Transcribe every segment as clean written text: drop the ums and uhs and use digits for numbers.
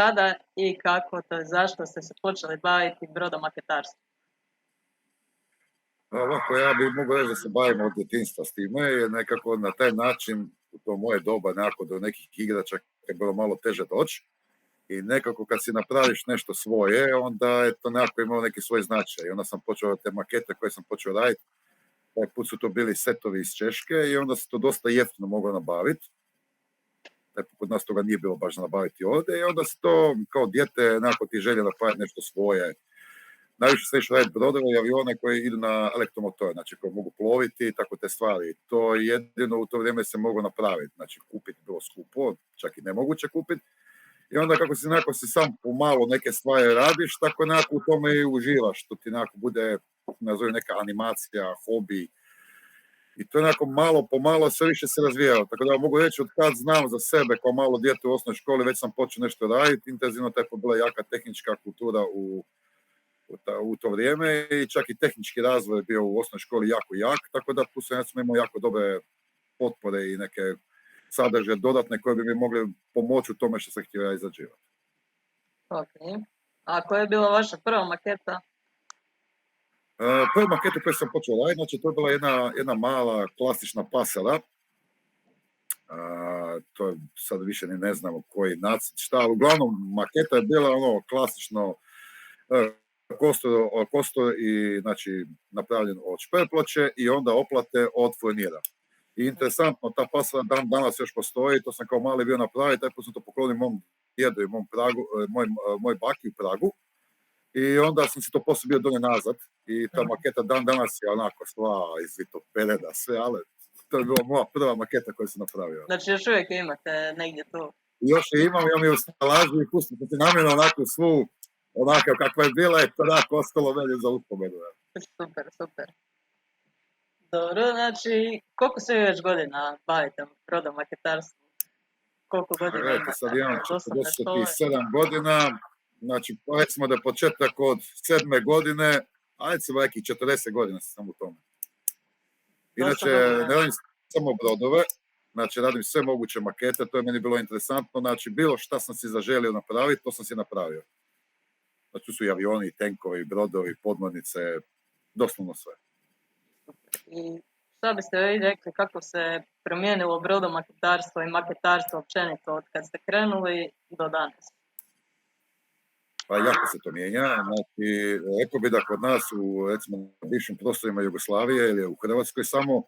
kada i kako, to je zašto ste se počeli baviti brodomaketarstvom? Ovako, ja bih mogao reći da se bavim od djetinjstva s time, jer nekako na taj način, u to moje doba, nekako do nekih igračaka je bilo malo teže doći. I nekako kad si napraviš nešto svoje, onda je to nekako imalo neki svoj značaj. I onda sam počeo te makete koje sam počeo raditi. Taj put su to bili setovi iz Češke i onda se to dosta jeftino moglo nabaviti. Taj put kod nas toga nije bilo baš nabaviti ovdje i onda se to kao dijete nekako ti želje napraviti nešto svoje. Najviše se išlo raditi brodove i avione koji idu na elektromotore, znači koji mogu ploviti i tako te stvari. To jedino u to vrijeme se moglo napraviti. Znači kupiti bilo skupo, čak i nemoguće kupiti. I onda kako si sam pomalo neke stvari radiš, tako nekako u tome i uživaš, što ti nekako bude, nazove, neka animacija, hobi. I to nekako malo po malo sve više se razvijalo. Tako da mogu reći, od kad znam za sebe kao malo dijete u osnovnoj školi, već sam počeo nešto raditi. Intenzivno tako bila jaka tehnička kultura u to vrijeme i čak i tehnički razvoj je bio u osnovnoj školi jako jak, tako da tu sam imao jako dobre potpore i neke sadržaje dodatne koje bi mi mogli pomoći u tome što sam htio ja izrađivati. Ok. A koja je bila vaša prva maketa? Prvu maketu koju sam počeo raditi, znači to je bila jedna mala klasična pasara. To je sad više ne znamo koji nacrt, šta, ali uglavnom maketa je bila ono klasično kostur i znači napravljen od šperploče i onda oplate od furnira. I interesantno, ta pasara danas još postoji, to sam kao mali bio napraviti, taj put sam to poklonio mom djedu i moj baki u Pragu. I onda sam se to poslije bio donio nazad i ta maketa danas je onako sva iz vitopereda, sve, ali to je bila moja prva maketa koju sam napravio. Znači još uvijek imate negdje tu? Još je imam je u stalažu i pustim ti namjerno onako svu, onako kakva je bila i tako ostalo meni za uspomenu. Super. Dobro, znači, koliko se već godina bavite brodomaketarstvom? Koliko godina imate? Sad imam 47 godina, znači recimo da je početak od 7. godine, a recimo nekih 40 godina sam u tome. Inače, ne radim samo brodove, znači radim sve moguće makete, to je meni bilo interesantno, znači bilo šta sam si zaželio napraviti, to sam si napravio. Znači tu su i avioni, i tenkovi, i brodovi, podmornice, doslovno sve. I šta biste vi rekli kako se promijenilo brodomaketarstvo i maketarstvo općenito od kad ste krenuli do danas? Pa jako se to mijenja. Znači, rekao bi da kod nas u recimo bivšim prostorima Jugoslavije ili u Hrvatskoj samo,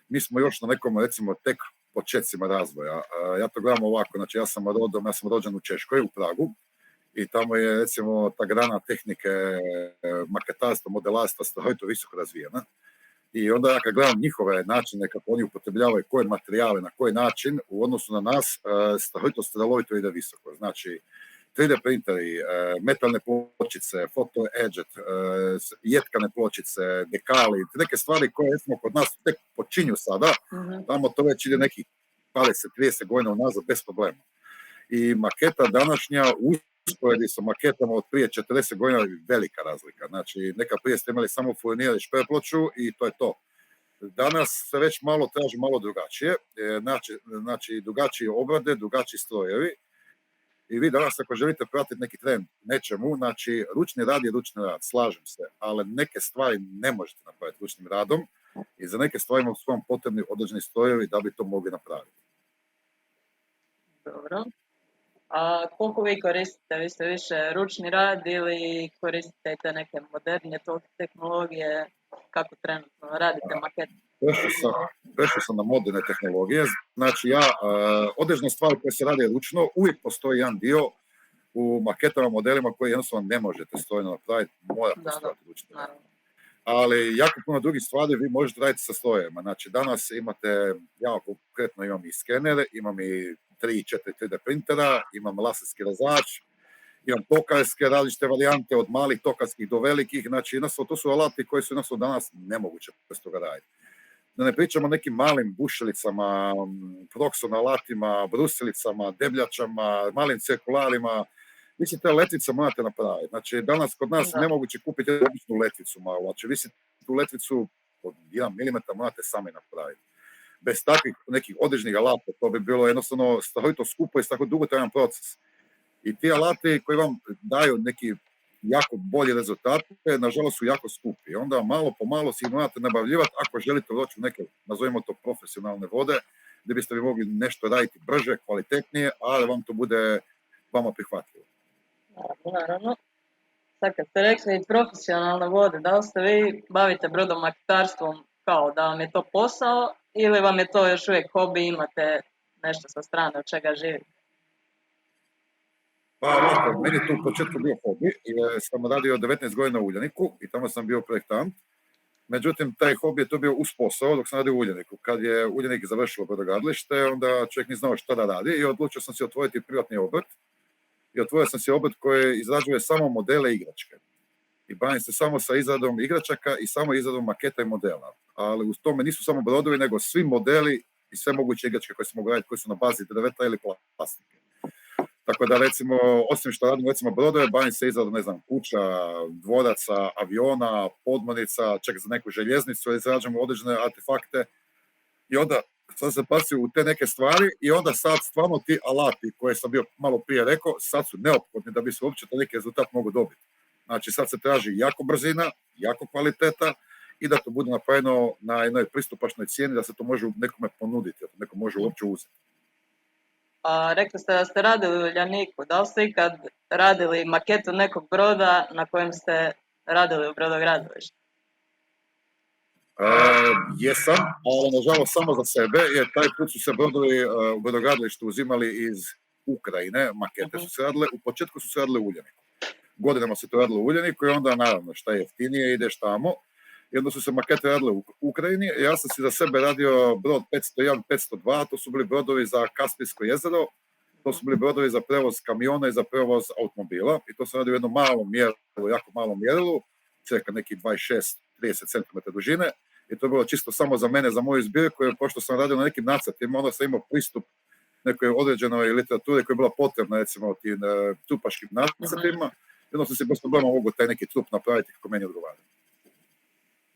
mi smo još na nekom recimo tek početcima razvoja. Ja to gledam ovako, znači ja sam rođen u Češkoj, u Pragu, i tamo je recimo ta grana tehnike maketarstva, modelarstva strahovito visoko razvijena. I onda ja kad gledam njihove načine kako oni upotrebljavaju koje materijale, na koji način, u odnosu na nas, strahovito strelovito ide visoko. Znači, 3D printeri, metalne pločice, foto edget, jetkane pločice, dekali, neke stvari koje smo kod nas tek počinju sada, tamo to već ide nekih 20-30 godina unazad bez problema. I maketa današnja usporedi sa maketama od prije 40 godina je velika razlika. Znači, neka prije ste imali samo furnir i šperploču i to je to. Danas se već malo traži malo drugačije, znači drugačije obrade, drugačiji strojevi. I vi danas ako želite pratiti neki trend nečemu, znači ručni rad je ručni rad, slažem se, ali neke stvari ne možete napraviti ručnim radom i za neke stvari su vam potrebni određeni strojevi da bi to mogli napraviti. Dobro. A koliko vi koristite? Vi ste više ručni rad ili koristite te neke modernije tehnologije? Kako trenutno radite makete? Prešao sam na moderne tehnologije. Znači određene stvari koje se rade ručno, uvijek postoji jedan dio u maketama, modelima koje jednostavno ne možete strojno napraviti, mora postojati ručni rad. Ali jako puno drugih stvari vi možete raditi sa strojevima. Znači danas imate, ja konkretno imam i skenere, imam i 3-4 3D printera, imam laserski rezač, imam tokarske različite varijante od malih tokarskih do velikih, znači to su alati koji su jednostavno danas nemoguće bez toga raditi. Da ne pričamo o nekim malim bušelicama, Proxon alatima, brusilicama, debljačama, malim cirkularima. Vi si te letvice morate napraviti. Znači, danas kod nas nemoguće kupiti običnu letvicu malo. Znači, vi si tu letvicu od 1 mm morate sami napraviti. Bez takvih nekih određenih alata, to bi bilo jednostavno strahovito skupo i tako dugotrajan proces. I ti alati koji vam daju neki jako bolji rezultate, nažalost su jako skupi. Onda malo po malo si ih morate nabavljivati ako želite doći u neke, nazovimo to, profesionalne vode, gdje biste vi mogli nešto raditi brže, kvalitetnije, ali vam to bude vama prihvatljivo. Naravno. Sad kad ste rekli profesionalne vode, da li ste vi bavite brodomaketarstvom kao da vam je to posao ili vam je to još uvijek hobi, imate nešto sa strane od čega živite? Pa ovako, meni je to u početku bio hobi, jer sam radio 19 godina u Uljaniku i tamo sam bio projektant. Međutim, taj hobi je to bio uz posao dok sam radio u Uljaniku. Kad je Uljanik završilo brodogradilište, onda čovjek nije znao šta da radi i odlučio sam se otvoriti privatni obrt. I otvorio sam se obrt koji izrađuje samo modele igračke. I bavim se samo sa izradom igračaka i samo izradom maketa i modela. Ali uz tome nisu samo brodovi, nego svi modeli i sve moguće igračke koje se mogu raditi, koje su na bazi drveta ili plastike. Tako da, recimo, osim što radim, recimo, brodove, bavim se izradom, ne znam, kuća, dvoraca, aviona, podmornica, čak za neku željeznicu, izrađujemo određene artefakte. I onda sad se pasio u te neke stvari i onda sad stvarno ti alati koje sam bio malo prije rekao, sad su neophodni da bi se uopće to neki rezultat mogu dobiti. Znači, sad se traži jako brzina, jako kvaliteta i da to bude napravljeno na jednoj pristupačnoj cijeni, da se to može nekome ponuditi, da to neko može uopće uzeti. A rekli ste da ste radili u Uljaniku. Da li ste ikad radili maketu nekog broda na kojem ste radili u brodogradilištu? Jesam, ali nažalost samo za sebe, jer taj put su se brodovi u brodogradilištu uzimali iz Ukrajine, makete su se radile, u početku su se radile u Uljaniku. Godinama se to radilo u Uljaniku i onda naravno šta je jeftinije, ideš tamo. I onda su se makete radile u Ukrajini. Ja sam si za sebe radio brod 501, 502, to su bili brodovi za Kaspijsko jezero, to su bili brodovi za prevoz kamiona i za prevoz automobila. I to sam radio u jednom malom mjerilu, jako malom mjerilu, cirka neki 26-30 cm dužine. I to je bilo čisto samo za mene, za moju zbirku, jer pošto sam radio na nekim nacrtima, onda sam imao pristup nekoj određenoj literaturi koja je bila potrebna, recimo tim trupaškim nacrtima. I onda sam se bez problema mogu taj neki trup napraviti kako meni odgovara.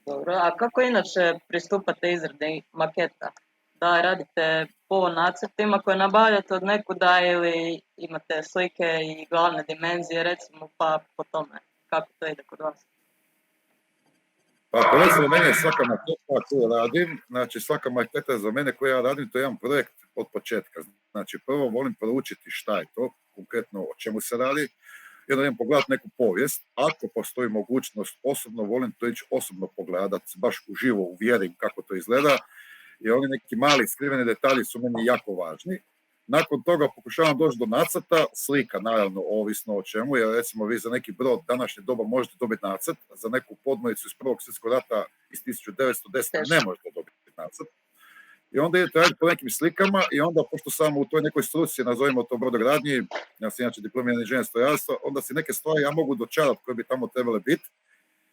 Dobro, a kako inače pristupate izradi maketa? Da radite po nacrtima koje nabavljate od nekuda ili imate slike i glavne dimenzije, recimo, pa po tome kako to ide kod vas? Pa za mene je svaka maketa koju radim, znači svaka maketa za mene koju ja radim, to je jedan projekt od početka. Znači prvo volim proučiti šta je to, konkretno o čemu se radi, i onda idem pogledati neku povijest. Ako postoji mogućnost, osobno volim to ići osobno pogledati, baš uživo uvjerim kako to izgleda, i oni neki mali skriveni detalji su meni jako važni. Nakon toga pokušavam doći do nacrta, slika naravno ovisno o čemu, jer recimo vi za neki brod današnje doba možete dobiti nacrt, za neku podmornicu iz Prvog svjetskog rata iz 1910 ne možete dobiti nacrt. I onda idete raditi po nekim slikama i onda, pošto sam u toj nekoj struci, nazovimo to brodogradnji, ja sam inače diplomirani inženjer strojarstva, onda si neke stvari ja mogu dočarati koje bi tamo trebale biti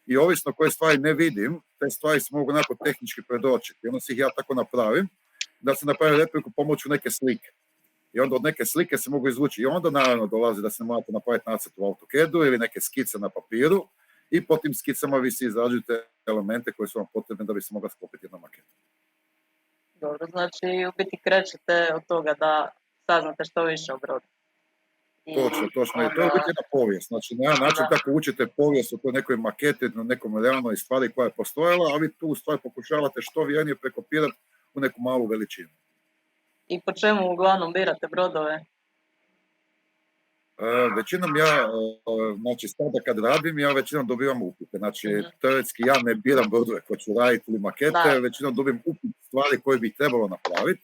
i ovisno koje stvari ne vidim, te stvari se mogu onako tehnički predočiti. I onda si ih ja tako napravim, da se napravi repliku pomoću neke slike. I onda od neke slike se mogu izvući i onda naravno dolazi da se morate napraviti nacrt u AutoCAD-u ili neke skice na papiru i po tim skicama vi si izrađujete elemente koje su vam potrebne da bi se mogla sklopiti jedna maketa. Dobro, znači u biti krećete od toga da saznate što više o brodu. Točno. I to je biti jedna povijest. Znači, na jedan način tako učite povijest o toj nekoj maketi, na nekom realnoj stvari koja je postojala, a vi tu stvar pokušavate što vjernije prekopirati u neku malu veličinu. I po čemu uglavnom birate brodove? Većinom ja, znači sada kad radim, ja većinom dobivam upite. Znači, teoretski ja ne biram brodove koje ću raditi ili makete, većinom dobivam upit stvari koje bi trebalo napraviti.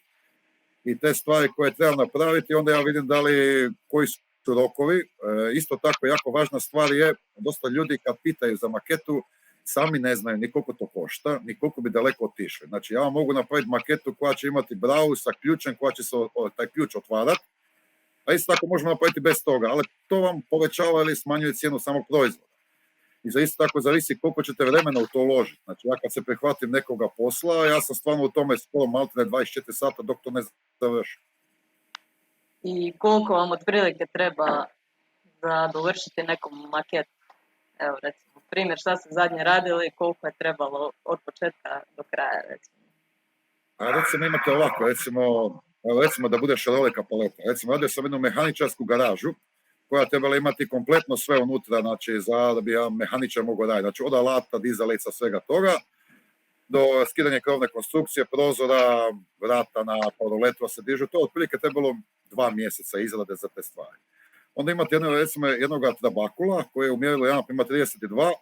I te stvari koje treba napraviti, onda ja vidim da li, koji su rokovi. Isto tako, jako važna stvar je, dosta ljudi kad pitaju za maketu, sami ne znaju ni koliko to košta, ni koliko bi daleko otišli. Znači, ja vam mogu napraviti maketu koja će imati bravu sa ključem, koja će se taj ključ otvarati, a isto tako možemo napraviti bez toga, ali to vam povećava ili smanjuje cijenu samog proizvoda. I za isto tako zavisi koliko ćete vremena u to uložiti. Znači, ja kad se prihvatim nekoga posla, ja sam stvarno u tome skoro maltene 24 sata dok to ne završim. I koliko vam otprilike treba da dovršite neku maketu? Evo, recimo, primjer šta ste zadnje radili, koliko je trebalo od početka do kraja, recimo? A recimo imate ovako, recimo da bude šarolika paleta. Recimo, radio sam jednu mehaničarsku garažu koja trebala imati kompletno sve unutra, znači da bi ja mehaničar mogao raditi. Znači od alata, dizalica, svega toga, do skidanja krovne konstrukcije, prozora, vrata na paroletu se dižu. To otprilike trebalo 2 mjeseca izrade za te stvari. Onda imate jednog trabakula koji je u mjerilu 1:32,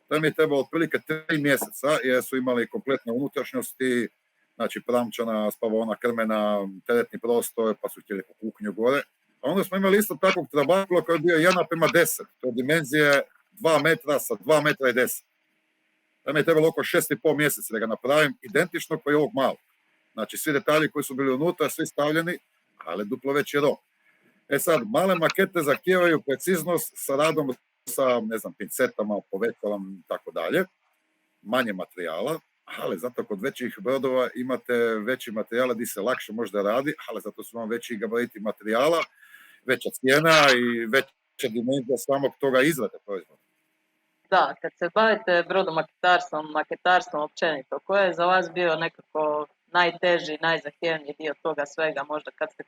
to mi je trebalo otprilike 3 mjeseca jer su imali kompletne unutrašnjosti, znači pramčana, spavaona, krmena, teretni prostor, pa su htjeli po kuhinju gore. A onda smo imali isto takvog trabakula koji je bio 1:10, to je dimenzije 2 metra sa 2 metra i 10. To mi je trebalo oko 6,5 mjeseca da ga napravim, identično kao i ovog malog. Znači svi detalji koji su bili unutra, svi stavljeni, ali duplo veći rok. Sad, male makete zahtijevaju preciznost sa radom sa, ne znam, pincetama, povećalom i tako dalje, manje materijala, ali zato kod većih brodova imate veći materijala gdje se lakše možda radi, ali zato su vam veći gabariti materijala, veća cijena i veća dimenzija samog toga izrade proizvoda. Da, kad se bavite brodomaketarstvom, maketarstvom općenito, koji je za vas bio nekako najteži, najzahtjevniji dio toga svega, možda kad ste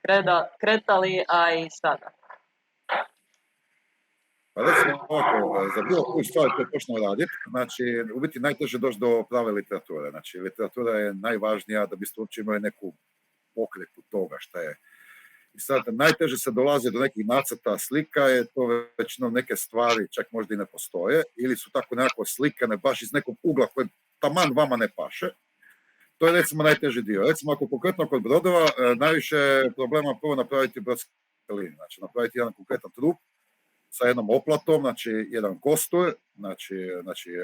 kretali, a i sada? Pa recimo ovako, za bilo koju stvar to je točno raditi, znači u biti najteže doći do prave literature. Znači literatura je najvažnija da biste uopće imali neku pokretu toga šta je. I sad najteže se dolazi do nekih nacrta slika, je to većinom neke stvari čak možda i ne postoje, ili su tako nekako slikane baš iz nekog ugla koji taman vama ne paše. To je recimo najteži dio. Recimo ako konkretno kod brodova, najviše problema prvo napraviti brodski liniju, znači napraviti jedan konkretan trup sa jednom oplatom, znači jedan kostur, znači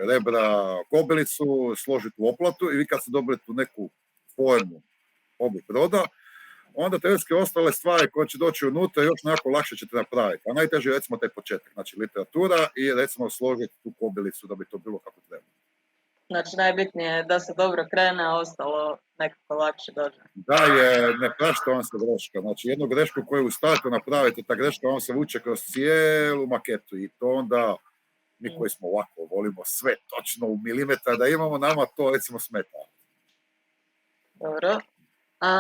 rebra, kobilicu, složiti u oplatu i vi kad ste dobili tu neku formu oblik broda, onda teoretski ostale stvari koje će doći unutra još nekako lakše ćete napraviti. A najteže je recimo taj početak, znači literatura i recimo složiti tu kobilicu da bi to bilo kako treba. Znači najbitnije je da se dobro krene, a ostalo nekako lakše dođe. Da je, ne prašta vam se greška. Znači jednu grešku koju u startu napravite, ta greška vam se vuče kroz cijelu maketu i to onda mi koji smo ovako volimo sve točno u milimetar da imamo, nama to recimo smeta. Dobro. A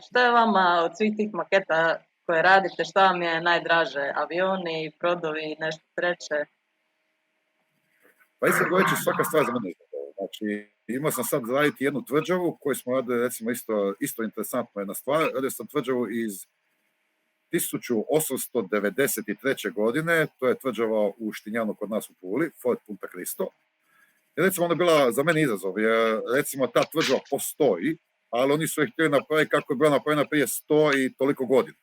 što je vama od svih tih maketa koje radite, šta vam je najdraže? Avioni, brodovi, nešto treće? Pa isto govoreći svaka stvar za mene izgleda. Znači, imao sam sad raditi jednu tvrđavu koju smo radili, recimo isto interesantno jedna stvar. Radio sam tvrđavu iz 1893. godine, to je tvrđava u Štinjanu kod nas u Puli, Fort Punta Cristo. I recimo ona je bila za mene izazov, jer recimo ta tvrđava postoji, ali oni su je htjeli napraviti kako je bila napravljena prije 100 i toliko godina.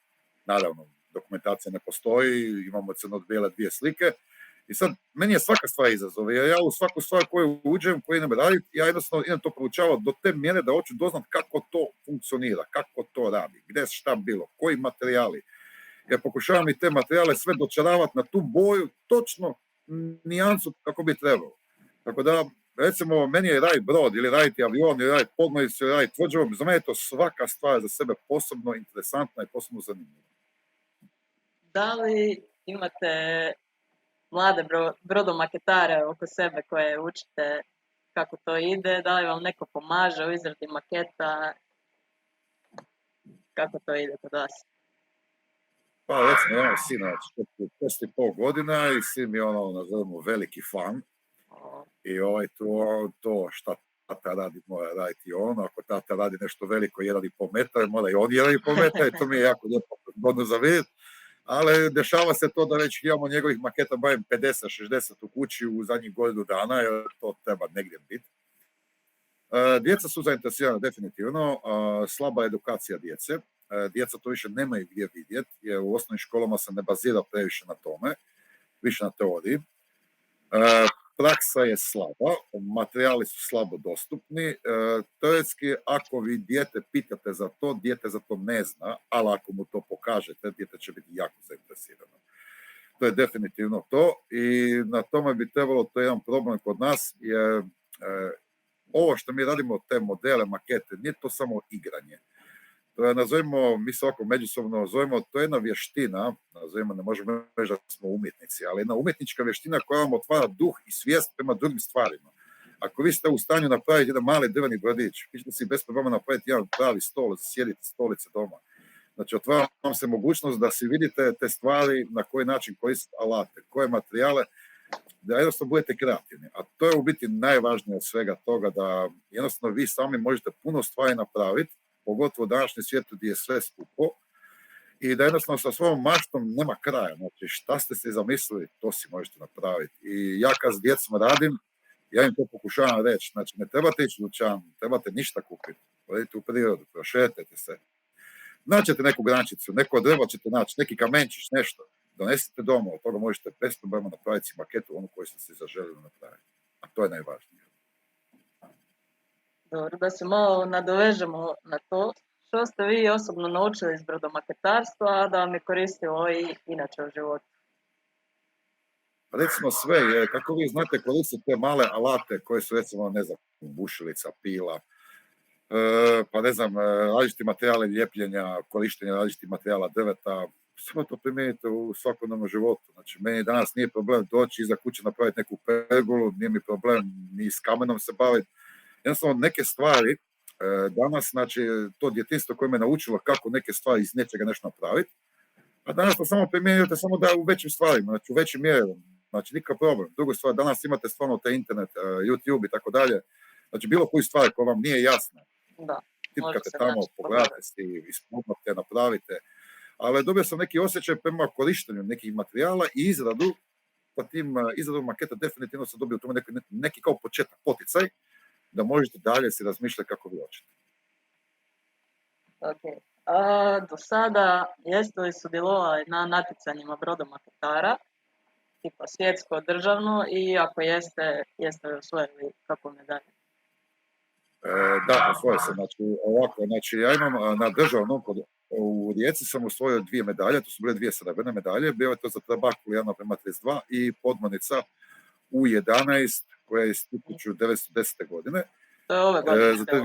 Naravno, dokumentacija ne postoji, imamo crno-bijele 2 slike. I sad, meni je svaka stvar izazov, jer ja u svaku stvar koju uđem, koju idem raditi, ja jednostavno idem to proučavati do te mjere da hoću doznat kako to funkcionira, kako to radi, gdje šta bilo, koji materijali. Ja pokušavam i te materijale sve dočaravati na tu boju, točno nijansu kako bi trebalo. Tako da, recimo, meni je raditi brod, ili raditi avion, ili raditi podmornicu, ili raditi tvrđavu, za mene je to svaka stvar za sebe posebno interesantna i posebno zanimljiva. Da li imate mlade brodomaketare oko sebe koje učite kako to ide? Da li vam neko pomaže u izradi maketa? Kako to ide kod vas? Pa recimo, imamo sina 6,5 godina i sin je nazovemo veliki fan. I to šta tata radi, mora raditi on. Ako tata radi nešto veliko 1,5 metra, mora i on 1,5 metra i to mi je jako lijepo godno za vidjeti. Ali dešava se to da već imamo njegovih maketa barem 50-60 u kući u zadnjih godinu dana, jer to treba negdje biti. Djeca su zainteresirana definitivno, slaba edukacija djece. Djeca to više nemaju gdje vidjeti, jer u osnovnim školama se ne bazira previše na tome, više na teoriji. Praksa je slaba, materijali su slabo dostupni. Teoretski, ako vi dijete pitate za to, dijete za to ne zna, ali ako mu to pokažete, dijete će biti jako zainteresirano. To je definitivno to i na tome bi trebalo, to je jedan problem kod nas, jer ovo što mi radimo, te modele, makete, nije to samo igranje. To je, nazovimo, mi se ovako međusobno zovemo, to je jedna vještina, nazovimo, ne možemo reći da smo umjetnici, ali jedna umjetnička vještina koja vam otvara duh i svijest prema drugim stvarima. Ako vi ste u stanju napraviti jedan mali drveni brodić, vi ćete si bez problema napraviti jedan pravi stol, zasjediti stolice doma. Znači, otvara vam se mogućnost da si vidite te stvari, na koji način koristiti alate, koje materijale, da jednostavno budete kreativni. A to je u biti najvažnije od svega toga, da jednostavno vi sami možete puno stvari napraviti, pogotovo u današnjem svijetu gdje je sve skupo, i da jednostavno sa svojom maštom nema kraja. Znači, šta ste se zamislili, to si možete napraviti. I ja kad s djecom radim, ja im to pokušavam reći. Znači, ne trebate ići u dućan, ne trebate ništa kupiti. Odite u prirodu, prošetajte se. Naćete neku grančicu, neko drvo ćete naći, neki kamenčić, nešto. Donesite doma, od toga možete bez problema napraviti si maketu, onu koju ste si zaželili napraviti. A to je najvažnije. Dobro, da se malo nadovežemo na to. Što ste vi osobno naučili iz brodomaketarstva, a da vam je koristilo i inače u životu? Recimo sve, jer kako vi znate koristiti te male alate koje su recimo, ne znam, bušilica, pila, pa ne znam, različiti materijale ljepljenja, korištenja različitih materijala drveta, samo to primijenite u svakodnevnom životu. Znači, meni danas nije problem doći iza kuće napraviti neku pergolu, nije mi problem ni s kamenom se baviti. Jednostavno, neke stvari danas, znači, to djetinjstvo koje me naučilo kako neke stvari iz nečega nešto napraviti, a danas to samo primjenjujete samo da u većim stvarima, znači u većim mjerama. Znači, nikakav problem. Druga stvar, danas imate stvarno te internet, YouTube i tako dalje. Znači, bilo koju stvar koja vam nije jasna. Da. Tipkate tamo, pogledate si, isprobate, napravite. Ali dobio sam neki osjećaj prema korištenju nekih materijala i izradu, pa tim izradom maketa definitivno sam dobio u tome neki kao početak, poticaj, da možete dalje si razmišljati kako vi hoćete. Ok. A do sada jeste li sudjelovali na natjecanjima brodomaketara, tipa svjetsko, državno, i ako jeste li osvojili kakvu medalju? Da, osvojio sam. Znači, ovako, znači, ja imam na državnom, u Rijeci sam osvojio 2 medalje, to su bile 2 srebrne medalje, bio je to za Trabakul 1:32 i podmornica U11, koja je iz 1910. godine. To je ove godine. Za te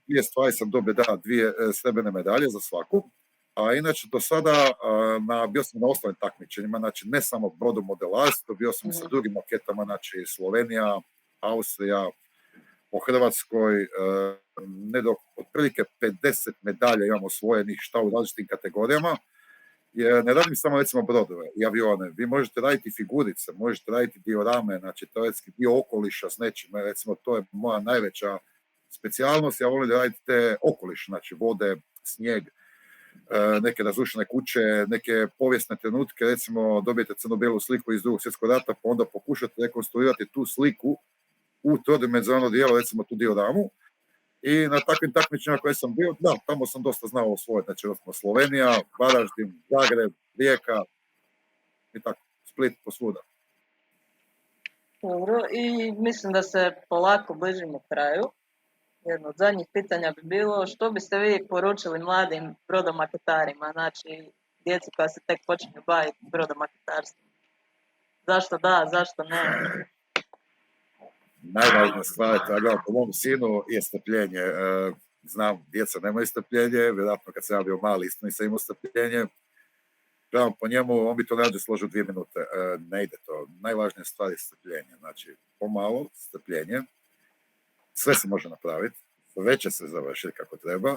2 stvari sam dobio, da, 2 srebrne medalje za svaku. A inače, do sada bio sam na ostalim takmičenjima, znači ne samo brodomodelarstvo, bio sam sa drugim maketama, znači Slovenija, Austrija, po Hrvatskoj, otprilike 50 medalja imamo osvojenih, šta u različitim kategorijama. Jer ne radim samo recimo brodove i avione, vi možete raditi figurice, možete raditi diorame, znači teoretski dio okoliša s nečim, recimo to je moja najveća specijalnost, ja volim da radite te okoliš, znači vode, snijeg, neke razrušene kuće, neke povijesne trenutke, recimo dobijete crno-bijelu sliku iz Drugog svjetskog rata, pa onda pokušate rekonstruirati tu sliku u trodimenzionalno dijelo, recimo tu dioramu. I na takvim takmičenjima koje sam bio, da, tamo sam dosta znao osvojiti, znači Slovenija, Varaždin, Zagreb, Rijeka i tako, Split, posvuda. Dobro, i mislim da se polako bližimo kraju. Jedno od zadnjih pitanja bi bilo, što biste vi poručili mladim brodomaketarima, znači djeci koja se tek počinju baviti brodomaketarstvom? Zašto da, zašto ne? Najvažnija stvar, po mom sinu, je strpljenje. Znam, djeca nemaju strpljenje, vjerojatno kad sam ja bio mali, isto nisam imao strpljenje. Gledam po njemu, on bi to rađe složio 2 minute. Ne ide to. Najvažnija stvar je strpljenje. Znači, pomalo, strpljenje. Sve se može napraviti. Sve će se završiti kako treba.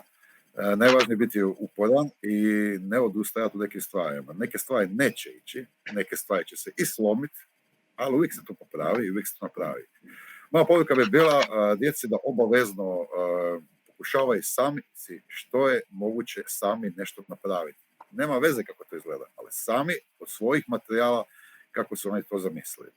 Najvažnije je biti uporan i ne odustajati u nekim stvarima. Neke stvari neće ići, neke stvari će se i slomiti, ali uvijek se to popravi i uvijek se to napravi. Moja poruka bi bila djeci da obavezno pokušavaju sami si što je moguće sami nešto napraviti. Nema veze kako to izgleda, ali sami od svojih materijala kako su oni to zamislili.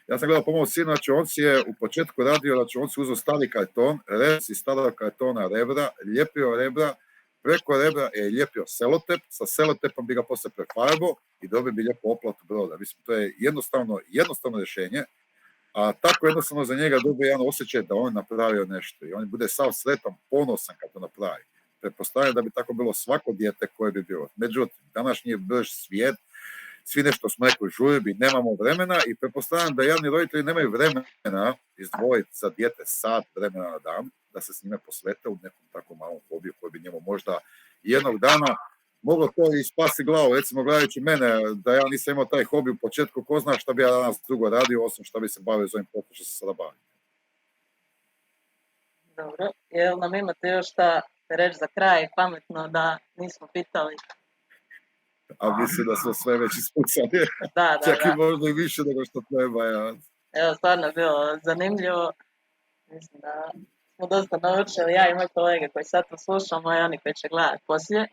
Ja sam gledao po mom sinu, znači on si je u početku radio, znači on si uzeo stari karton, rez iz starog kartona rebra, lijepio rebra, preko rebra je lijepio selotep, sa selotepom bi ga poslije prefarbao i dobio bi lijepo oplatu broda. Mislim, to je jednostavno rješenje, a tako jednostavno za njega dobije jedan osjećaj da on napravio nešto i on bude sav sretan, ponosan kad to napravi. Pretpostavljam da bi tako bilo svako dijete koje bi bilo. Međutim, današnji brž svijet, svi nešto smo nekoj žurbi, nemamo vremena i pretpostavljam da javni roditelji nemaju vremena izdvojiti za dijete sat vremena na dan, da se s njime posvete u nekom tako malom hobiju koji bi njemu možda jednog dana moglo to i spasi glavu. Recimo, gledajući mene, da ja nisam imao taj hobi u početku, ko zna šta bi ja danas drugo radio, osim šta bi se bavio za ovim poslom što se sada bavim. Dobro, jel nam imate još šta reći za kraj, pametno da nismo pitali. A mislim da smo sve već ispucali. Da. Čak i možda i više nego što treba. Ja. Evo, stvarno je bilo zanimljivo. Mislim da smo dosta naučili, ja i moji kolege koji sad to slušamo i oni koji će gledati poslije.